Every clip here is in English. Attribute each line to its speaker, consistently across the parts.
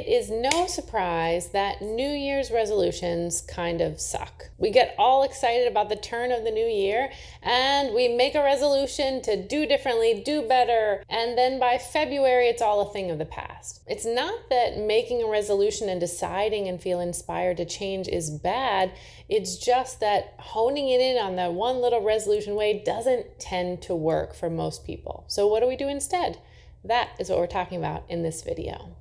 Speaker 1: It is no surprise that New Year's resolutions kind of suck. We get all excited about the turn of the new year and we make a resolution to do differently, do better, and then by February it's all a thing of the past. It's not that making a resolution and deciding and feel inspired to change is bad, it's just that honing it in on that one little resolution way doesn't tend to work for most people. So what do we do instead? That is what we're talking about in this video.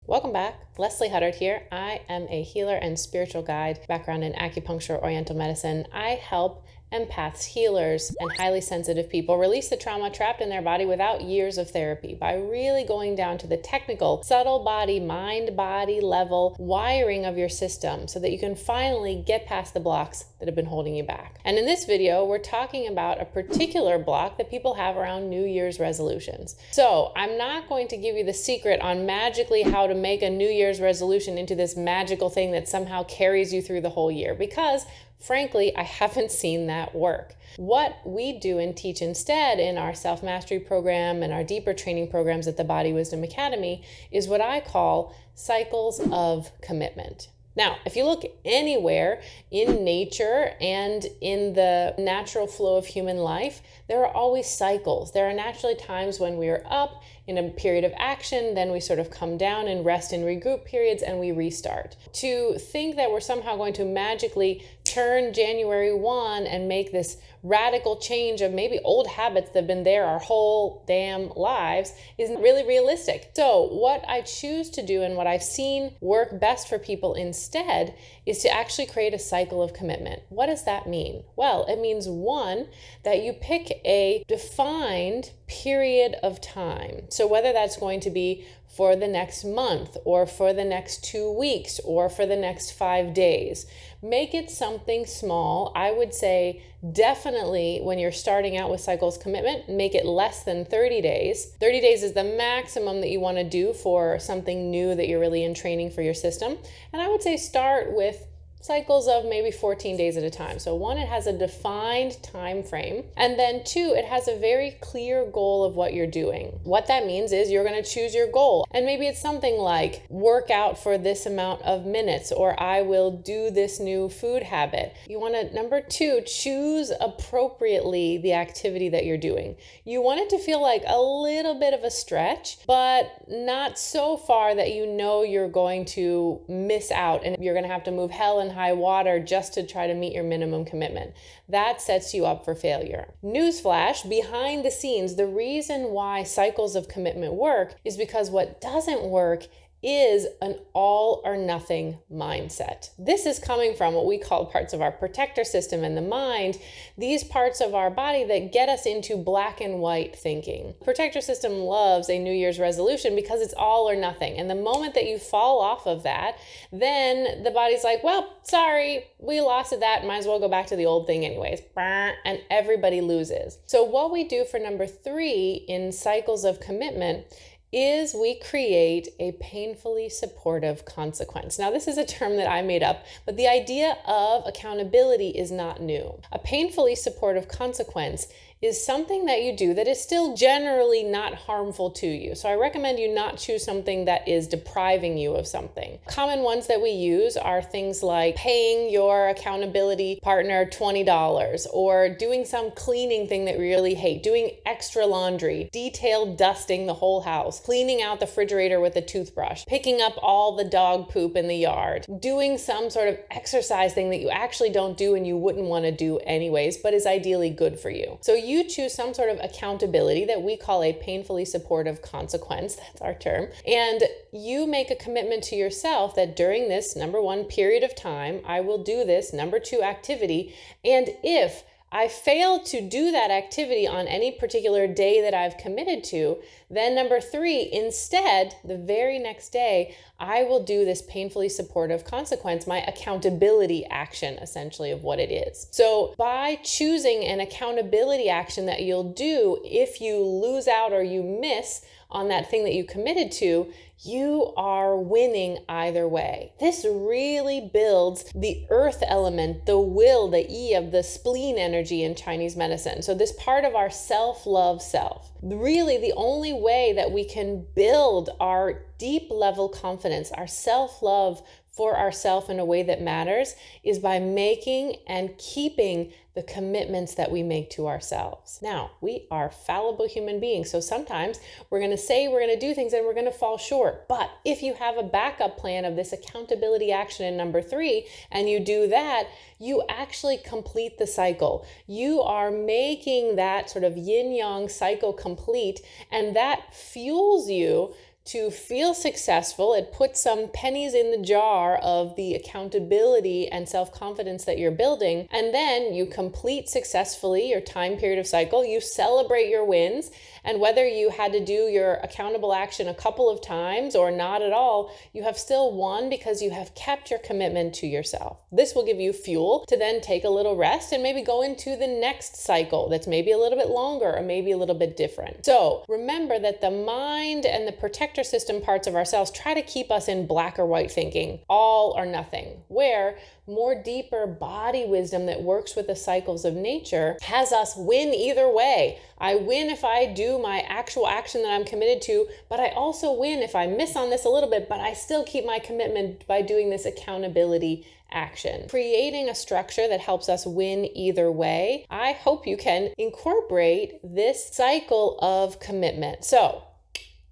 Speaker 1: Welcome back. Leslie Huddart here. I am a healer and spiritual guide, background in acupuncture, oriental medicine. I help empaths, healers, and highly sensitive people release the trauma trapped in their body without years of therapy by really going down to the technical, subtle body, mind-body level wiring of your system so that you can finally get past the blocks that have been holding you back. And in this video, we're talking about a particular block that people have around New Year's resolutions. So I'm not going to give you the secret on magically how to make a New Year's resolution into this magical thing that somehow carries you through the whole year, because frankly, I haven't seen that work. What we do and teach instead in our self-mastery program and our deeper training programs at the Body Wisdom Academy is what I call cycles of commitment. Now, if you look anywhere in nature and in the natural flow of human life, there are always cycles. There are naturally times when we are up in a period of action, then we sort of come down and rest and regroup periods and we restart. To think that we're somehow going to magically turn January 1 and make this radical change of maybe old habits that have been there our whole damn lives isn't really realistic. So what I choose to do and what I've seen work best for people instead is to actually create a cycle of commitment. What does that mean? Well, it means one, that you pick a defined period of time. So whether that's going to be for the next month or for the next 2 weeks or for the next 5 days, make it something small. I would say definitely when you're starting out with cycles commitment, make it less than 30 days. 30 days is the maximum that you want to do for something new that you're really in training for your system. And I would say start with cycles of maybe 14 days at a time. So one, it has a defined time frame. And then two, it has a very clear goal of what you're doing. What that means is you're going to choose your goal. And maybe it's something like work out for this amount of minutes, or I will do this new food habit. You want to, number two, choose appropriately the activity that you're doing. You want it to feel like a little bit of a stretch, but not so far that you know you're going to miss out and you're going to have to move hell and high water just to try to meet your minimum commitment. That sets you up for failure. Newsflash, behind the scenes, the reason why cycles of commitment work is because what doesn't work is an all or nothing mindset. This is coming from what we call parts of our protector system in the mind, these parts of our body that get us into black and white thinking. Protector system loves a New Year's resolution because it's all or nothing. And the moment that you fall off of that, then the body's like, well, sorry, we lost at that, might as well go back to the old thing anyways. And everybody loses. So what we do for number 3 in cycles of commitment is we create a painfully supportive consequence. Now, this is a term that I made up, but the idea of accountability is not new. A painfully supportive consequence is something that you do that is still generally not harmful to you. So I recommend you not choose something that is depriving you of something. Common ones that we use are things like paying your accountability partner $20, or doing some cleaning thing that we really hate, doing extra laundry, detailed dusting the whole house, cleaning out the refrigerator with a toothbrush, picking up all the dog poop in the yard, doing some sort of exercise thing that you actually don't do and you wouldn't want to do anyways, but is ideally good for you. So you choose some sort of accountability that we call a painfully supportive consequence, that's our term, and you make a commitment to yourself that during this number 1 period of time, I will do this number 2 activity, and if I fail to do that activity on any particular day that I've committed to, then number 3, instead, the very next day, I will do this painfully supportive consequence, my accountability action, essentially, of what it is. So by choosing an accountability action that you'll do if you lose out or you miss on that thing that you committed to, you are winning either way. This really builds the earth element, the will, the E of the spleen energy in Chinese medicine. So this part of our self-love self. Really the only way that we can build our deep level confidence, our self-love for ourselves in a way that matters, is by making and keeping the commitments that we make to ourselves. Now, we are fallible human beings, so sometimes we're going to say we're going to do things and we're going to fall short. But if you have a backup plan of this accountability action in number 3, and you do that, you actually complete the cycle. You are making that sort of yin-yang cycle complete, and that fuels you to feel successful. It puts some pennies in the jar of the accountability and self-confidence that you're building. And then you complete successfully your time period of cycle. You celebrate your wins. And whether you had to do your accountable action a couple of times or not at all, you have still won because you have kept your commitment to yourself. This will give you fuel to then take a little rest and maybe go into the next cycle that's maybe a little bit longer or maybe a little bit different. So remember that the mind and the protector system parts of ourselves try to keep us in black or white thinking, all or nothing, where more deeper body wisdom that works with the cycles of nature has us win either way. I win if I do my actual action that I'm committed to, but I also win if I miss on this a little bit, but I still keep my commitment by doing this accountability action. Creating a structure that helps us win either way. I hope you can incorporate this cycle of commitment. So,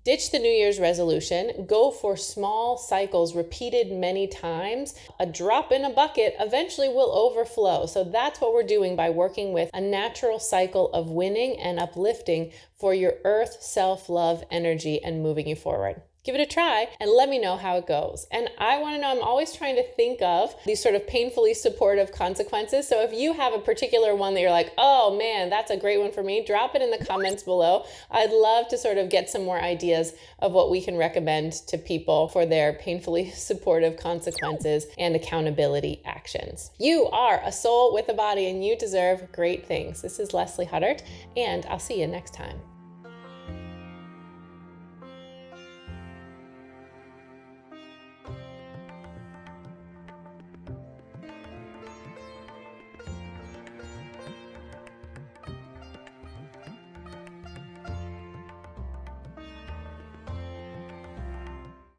Speaker 1: ditch the New Year's resolution, go for small cycles repeated many times. A drop in a bucket eventually will overflow. So that's what we're doing by working with a natural cycle of winning and uplifting for your earth self-love energy and moving you forward. Give it a try and let me know how it goes. And I want to know, I'm always trying to think of these sort of painfully supportive consequences. So if you have a particular one that you're like, oh man, that's a great one for me, drop it in the comments below. I'd love to sort of get some more ideas of what we can recommend to people for their painfully supportive consequences and accountability actions. You are a soul with a body and you deserve great things. This is Leslie Huddart, and I'll see you next time.